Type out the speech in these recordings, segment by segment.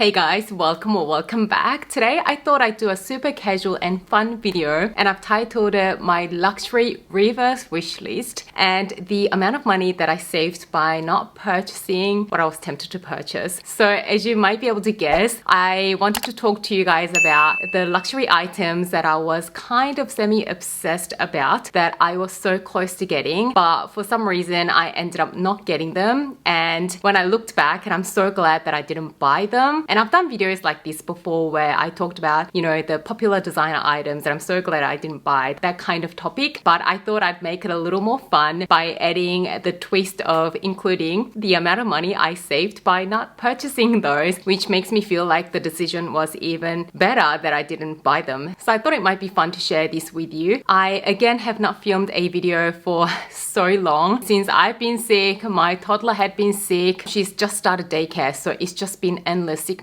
Hey guys, welcome or welcome back. Today I thought I'd do a super casual and fun video, and I've titled it my luxury reverse wish list and the amount of money that I saved by not purchasing what I was tempted to purchase. So as you might be able to guess, I wanted to talk to you guys about the luxury items that I was kind of semi-obsessed about that I was so close to getting, but for some reason I ended up not getting them. And when I looked back, and I'm so glad that I didn't buy them. And I've done videos like this before where I talked about, you know, the popular designer items, and I'm so glad I didn't buy that kind of topic. But I thought I'd make it a little more fun by adding the twist of including the amount of money I saved by not purchasing those, which makes me feel like the decision was even better that I didn't buy them. So I thought it might be fun to share this with you. I again have not filmed a video for so long. Since I've been sick, my toddler had been sick. She's just started daycare, so it's just been endless sicknesses.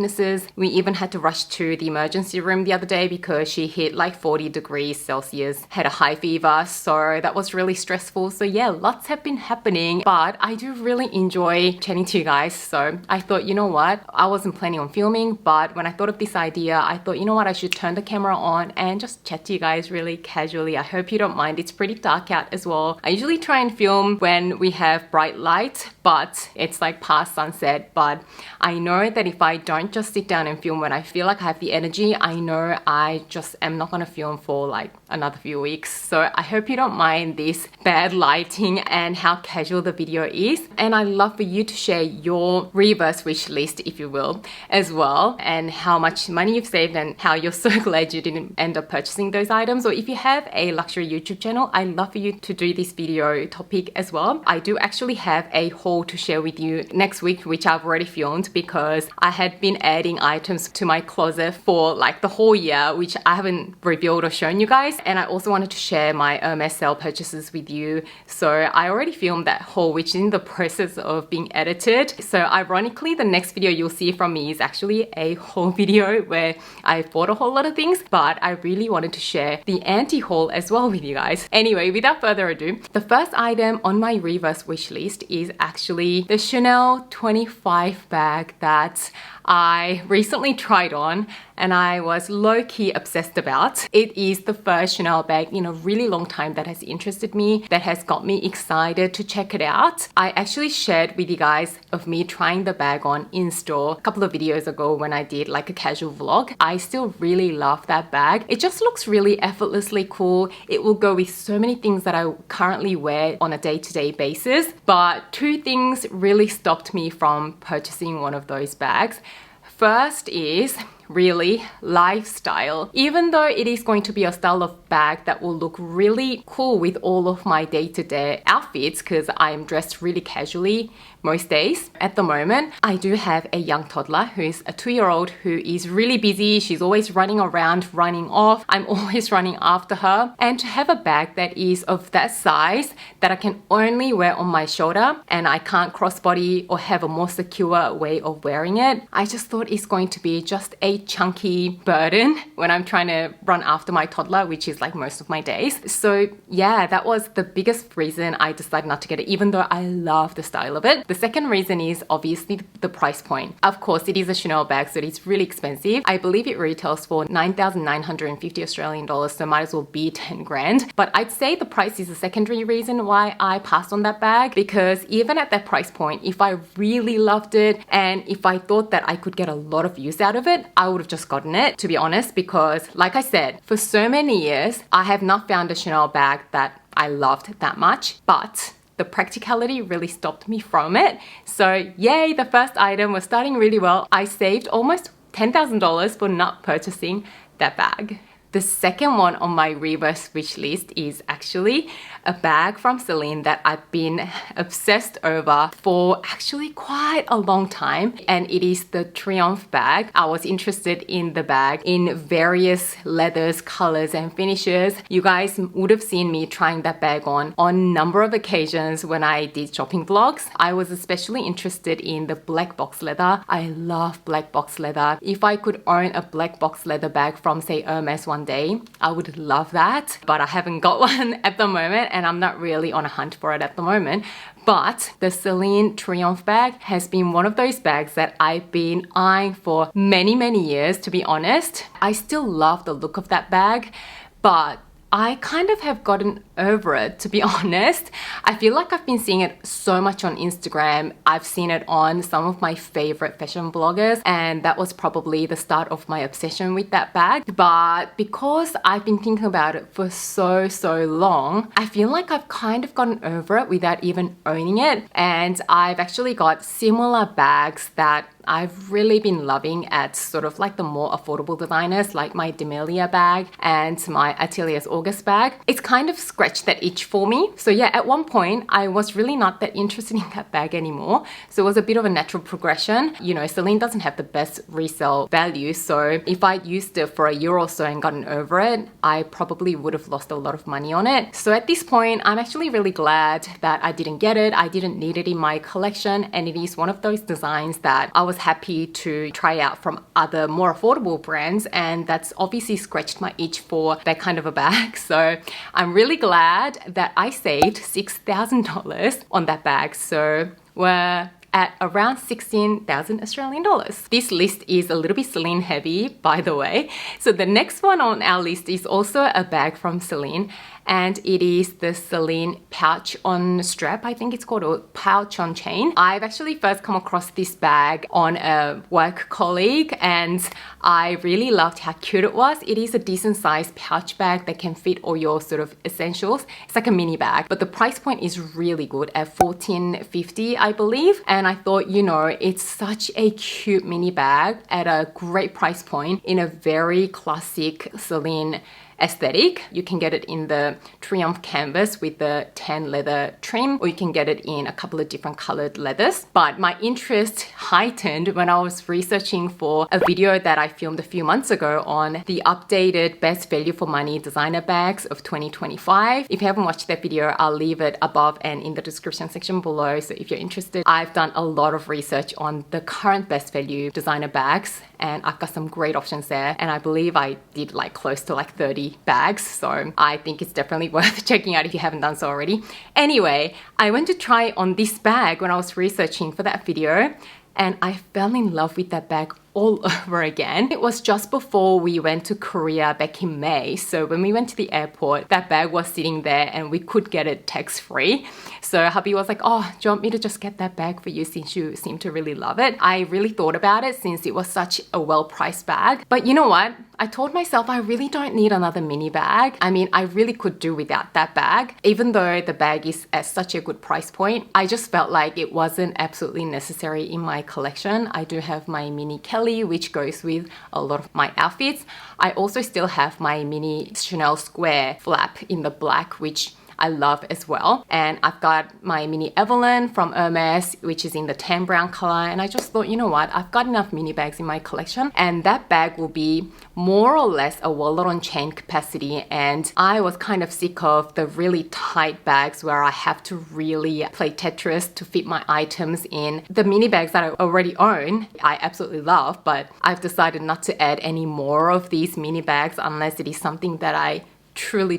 We even had to rush to the emergency room the other day because she hit like 40 degrees Celsius, had a high fever, so that was really stressful. So yeah, lots have been happening, but I do really enjoy chatting to you guys. So I thought, you know what, I wasn't planning on filming, but when I thought of this idea, I thought, you know what, I should turn the camera on and just chat to you guys really casually. I hope you don't mind. It's pretty dark out as well. I usually try and film when we have bright light, but it's like past sunset. But I know that if I don't just sit down and film when I feel like I have the energy, I know I just am not gonna film for like another few weeks. So I hope you don't mind this bad lighting and how casual the video is. And I'd love for you to share your reverse wish list, if you will, as well, and how much money you've saved and how you're so glad you didn't end up purchasing those items. Or if you have a luxury YouTube channel, I'd love for you to do this video topic as well. I do actually have a haul to share with you next week, which I've already filmed because I had been adding items to my closet for like the whole year, which I haven't revealed or shown you guys. And I also wanted to share my Hermes sale purchases with you. So I already filmed that haul, which is in the process of being edited. So ironically, the next video you'll see from me is actually a haul video where I bought a whole lot of things, but I really wanted to share the anti-haul as well with you guys. Anyway, without further ado, the first item on my reverse wish list is actually the Chanel 25 bag that I recently tried on and I was low-key obsessed about. It is the first Chanel bag in a really long time that has interested me, that has got me excited to check it out. I actually shared with you guys of me trying the bag on in store a couple of videos ago when I did like a casual vlog. I still really love that bag. It just looks really effortlessly cool. It will go with so many things that I currently wear on a day-to-day basis. But two things really stopped me from purchasing one of those bags. First is really lifestyle. Even though it is going to be a style of bag that will look really cool with all of my day-to-day outfits, because I am dressed really casually most days at the moment. I do have a young toddler who is a 2-year-old who is really busy. She's always running around, running off. I'm always running after her. And to have a bag that is of that size that I can only wear on my shoulder and I can't crossbody or have a more secure way of wearing it, I just thought it's going to be just a chunky burden when I'm trying to run after my toddler, which is like most of my days. So yeah, that was the biggest reason I decided not to get it, even though I love the style of it. The second reason is obviously the price point. Of course, it is a Chanel bag, so it's really expensive. I believe it retails for 9,950 Australian dollars, so might as well be 10 grand. But I'd say the price is a secondary reason why I passed on that bag, because even at that price point, if I really loved it and if I thought that I could get a lot of use out of it, I would have just gotten it, to be honest, because like I said, for so many years, I have not found a Chanel bag that I loved that much, but the practicality really stopped me from it. So yay, the first item was starting really well. I saved almost $10,000 for not purchasing that bag. The second one on my reverse wish list is actually a bag from Celine that I've been obsessed over for actually quite a long time, and it is the Triomphe bag. I was interested in the bag in various leathers, colors and finishes. You guys would have seen me trying that bag on a number of occasions when I did shopping vlogs. I was especially interested in the black box leather. I love black box leather. If I could own a black box leather bag from say Hermes one day. I would love that, but I haven't got one at the moment and I'm not really on a hunt for it at the moment. But the Celine Triomphe bag has been one of those bags that I've been eyeing for many years, to be honest. I still love the look of that bag, but I kind of have gotten over it, to be honest. I feel like I've been seeing it so much on Instagram. I've seen it on some of my favorite fashion bloggers, and that was probably the start of my obsession with that bag. But because I've been thinking about it for so long, I feel like I've kind of gotten over it without even owning it. And I've actually got similar bags that I've really been loving at sort of like the more affordable designers, like my D'Amelia bag and my Ateliers August bag. It's kind of scratched that itch for me. So yeah, at one point I was really not that interested in that bag anymore. So it was a bit of a natural progression. You know, Celine doesn't have the best resale value. So if I'd used it for a year or so and gotten over it, I probably would have lost a lot of money on it. So at this point, I'm actually really glad that I didn't get it. I didn't need it in my collection. And it is one of those designs that I was happy to try out from other more affordable brands, and that's obviously scratched my itch for that kind of a bag. So I'm really glad that I saved $6,000 on that bag. So we're at around 16,000 Australian dollars. This list is a little bit Celine heavy, by the way. So the next one on our list is also a bag from Celine, and it is the Celine pouch on strap. I think it's called a pouch on chain. I've actually first come across this bag on a work colleague and I really loved how cute it was. It is a decent sized pouch bag that can fit all your sort of essentials. It's like a mini bag, but the price point is really good at $14.50, I believe. And I thought, you know, it's such a cute mini bag at a great price point in a very classic Celine aesthetic. You can get it in the Triomphe canvas with the tan leather trim, or you can get it in a couple of different colored leathers. But my interest heightened when I was researching for a video that I filmed a few months ago on the updated best value for money designer bags of 2025. If you haven't watched that video, I'll leave it above and in the description section below. So if you're interested, I've done a lot of research on the current best value designer bags and I've got some great options there. And I believe I did like close to like 30 bags. So I think it's definitely worth checking out if you haven't done so already. Anyway, I went to try on this bag when I was researching for that video and I fell in love with that bag all over again. It was just before we went to Korea back in May. So when we went to the airport, that bag was sitting there and we could get it tax-free. So hubby was like, oh, do you want me to just get that bag for you since you seem to really love it? I really thought about it since it was such a well-priced bag. But you know what? I told myself I really don't need another mini bag. I mean, I really could do without that bag. Even though the bag is at such a good price point, I just felt like it wasn't absolutely necessary in my collection. I do have my mini Kelly, which goes with a lot of my outfits. I also still have my mini Chanel square flap in the black, which I love as well. And I've got my mini Evelyn from Hermes, which is in the tan brown color. And I just thought, you know what? I've got enough mini bags in my collection and that bag will be more or less a wallet on chain capacity. And I was kind of sick of the really tight bags where I have to really play Tetris to fit my items in. The mini bags that I already own, I absolutely love, but I've decided not to add any more of these mini bags unless it is something that I truly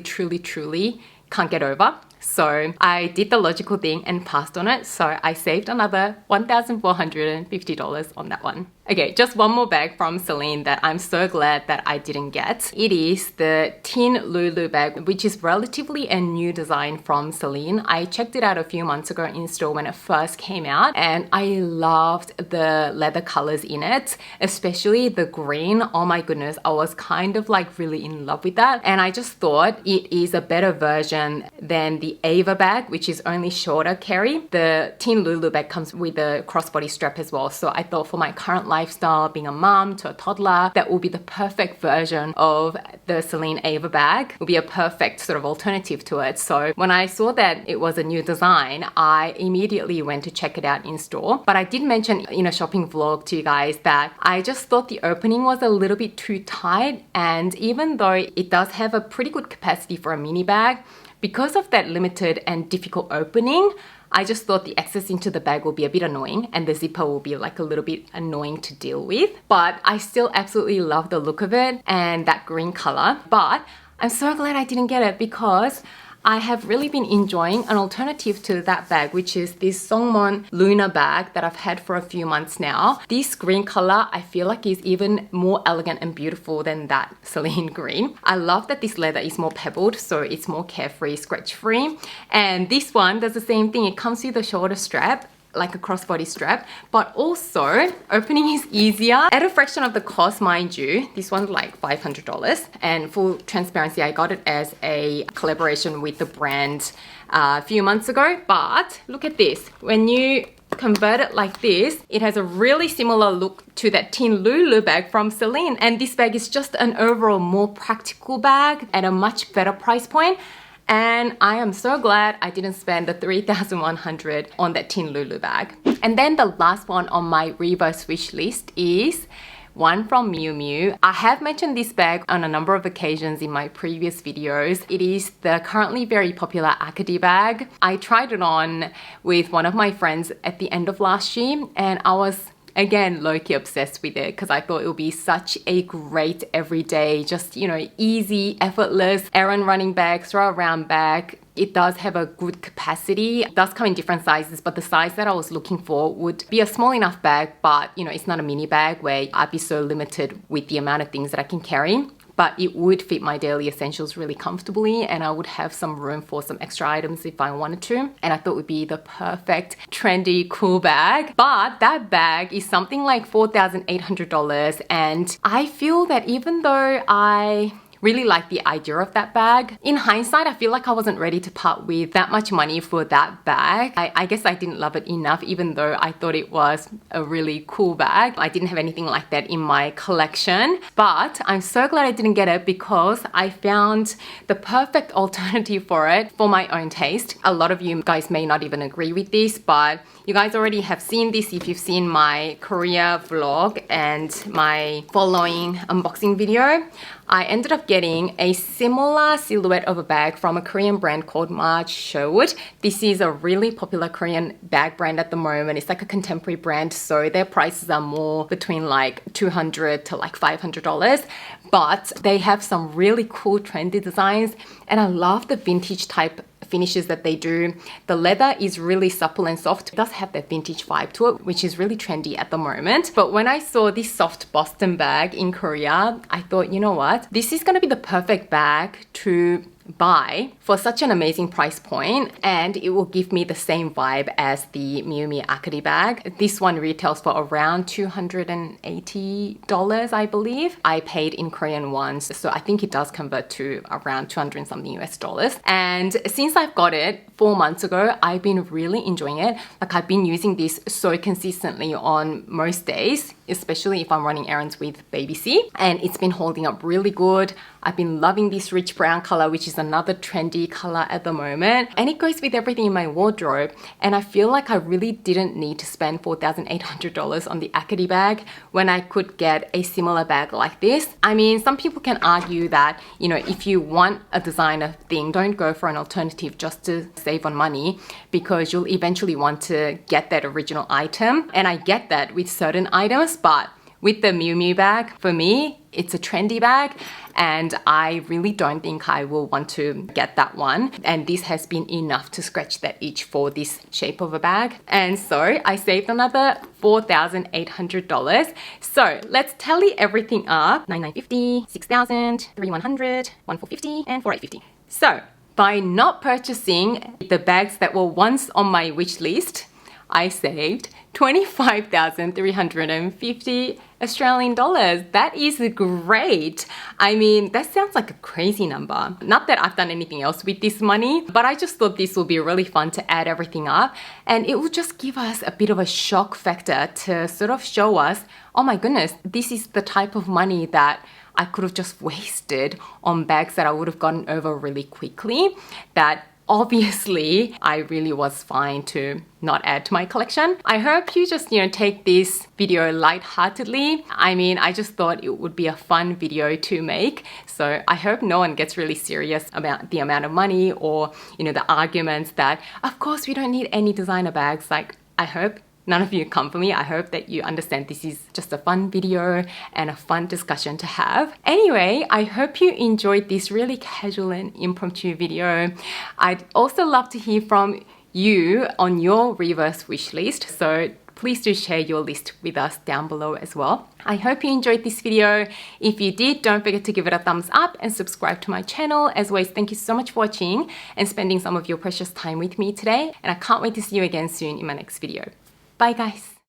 can't get over. So I did the logical thing and passed on it. So I saved another $1,450 on that one. Okay, just one more bag from Celine that I'm so glad that I didn't get. It is the Tin Lulu bag, which is relatively a new design from Celine. I checked it out a few months ago in store when it first came out and I loved the leather colors in it, especially the green. Oh my goodness, I was kind of like really in love with that. And I just thought it is a better version than the Ava bag, which is only shorter carry. The Tin Lulu bag comes with a crossbody strap as well. So I thought for my current lifestyle, being a mom to a toddler, that will be the perfect version of the Celine Ava bag. It will be a perfect sort of alternative to it. So when I saw that it was a new design, I immediately went to check it out in store. But I did mention in a shopping vlog to you guys that I just thought the opening was a little bit too tight. And even though it does have a pretty good capacity for a mini bag, because of that limited and difficult opening, I just thought the access into the bag will be a bit annoying and the zipper will be like a little bit annoying to deal with. But I still absolutely love the look of it and that green color. But I'm so glad I didn't get it because I have really been enjoying an alternative to that bag, which is this Songmon Luna bag that I've had for a few months now. This green color I feel like is even more elegant and beautiful than that Celine green. I love that this leather is more pebbled, so it's more carefree, scratch free. And this one does the same thing. It comes with a shoulder strap, like a crossbody strap, but also opening is easier at a fraction of the cost, mind you. This one's like $500, and full transparency, I got it as a collaboration with the brand a few months ago. But look at this, when you convert it like this, it has a really similar look to that tin Lulu bag from Celine, and this bag is just an overall more practical bag at a much better price point. And I am so glad I didn't spend the $3,100 on that tin Lulu bag. And then the last one on my reverse wish list is one from Miu Miu. I have mentioned this bag on a number of occasions in my previous videos. It is the currently very popular Acadie bag. I tried it on with one of my friends at the end of last year, and I was again low-key obsessed with it because I thought it would be such a great everyday, just, you know, easy, effortless errand running bag, throw around bag. It does have a good capacity. It does come in different sizes, but the size that I was looking for would be a small enough bag, but you know, it's not a mini bag where I'd be so limited with the amount of things that I can carry. But it would fit my daily essentials really comfortably, and I would have some room for some extra items if I wanted to. And I thought it would be the perfect, trendy, cool bag. But that bag is something like $4,800, and I feel that even though I really like the idea of that bag, in hindsight, I feel like I wasn't ready to part with that much money for that bag. I guess I didn't love it enough, even though I thought it was a really cool bag. I didn't have anything like that in my collection, but I'm so glad I didn't get it because I found the perfect alternative for it for my own taste. A lot of you guys may not even agree with this, but you guys already have seen this if you've seen my Korea vlog and my following unboxing video. I ended up getting a similar silhouette of a bag from a Korean brand called Marge Sherwood. This is a really popular Korean bag brand at the moment. It's like a contemporary brand, so their prices are more between like $200 to like $500. But they have some really cool trendy designs, and I love the vintage type finishes that they do. The leather is really supple and soft. It does have that vintage vibe to it, which is really trendy at the moment. But when I saw this soft Boston bag in Korea, I thought, you know what? This is gonna be the perfect bag to buy for such an amazing price point, and it will give me the same vibe as the Miu Miu Acadie bag. This one retails for around $280, I believe. I paid in Korean won, so I think it does convert to around 200 something US dollars. And since I've got it 4 months ago, I've been really enjoying it. Like, I've been using this so consistently on most days, especially if I'm running errands with baby C, and it's been holding up really good. I've been loving this rich brown color, which is another trendy color at the moment, and it goes with everything in my wardrobe. And I feel like I really didn't need to spend $4,800 on the Acadie bag when I could get a similar bag like this. I mean, some people can argue that, you know, if you want a designer thing, don't go for an alternative just to save on money, because you'll eventually want to get that original item. And I get that with certain items, but with the Miu Miu bag, for me, it's a trendy bag, and I really don't think I will want to get that one. And this has been enough to scratch that itch for this shape of a bag. And so I saved another $4,800. So let's tally everything up. $9,950, $6,000, $3,100, $1,450, and $4,850. So by not purchasing the bags that were once on my wish list, I saved 25,350 Australian dollars. That is great. I mean, that sounds like a crazy number. Not that I've done anything else with this money, but I just thought this would be really fun to add everything up, and it will just give us a bit of a shock factor to sort of show us, oh my goodness, this is the type of money that I could have just wasted on bags that I would have gotten over really quickly, that obviously I really was fine to not add to my collection. I hope you just, take this video lightheartedly. I mean, I just thought it would be a fun video to make. So I hope no one gets really serious about the amount of money or, the arguments that, of course, we don't need any designer bags. Like, I hope none of you come for me. I hope that you understand this is just a fun video and a fun discussion to have. Anyway, I hope you enjoyed this really casual and impromptu video. I'd also love to hear from you on your reverse wish list. So please do share your list with us down below as well. I hope you enjoyed this video. If you did, don't forget to give it a thumbs up and subscribe to my channel. As always, thank you so much for watching and spending some of your precious time with me today. And I can't wait to see you again soon in my next video. Bye guys.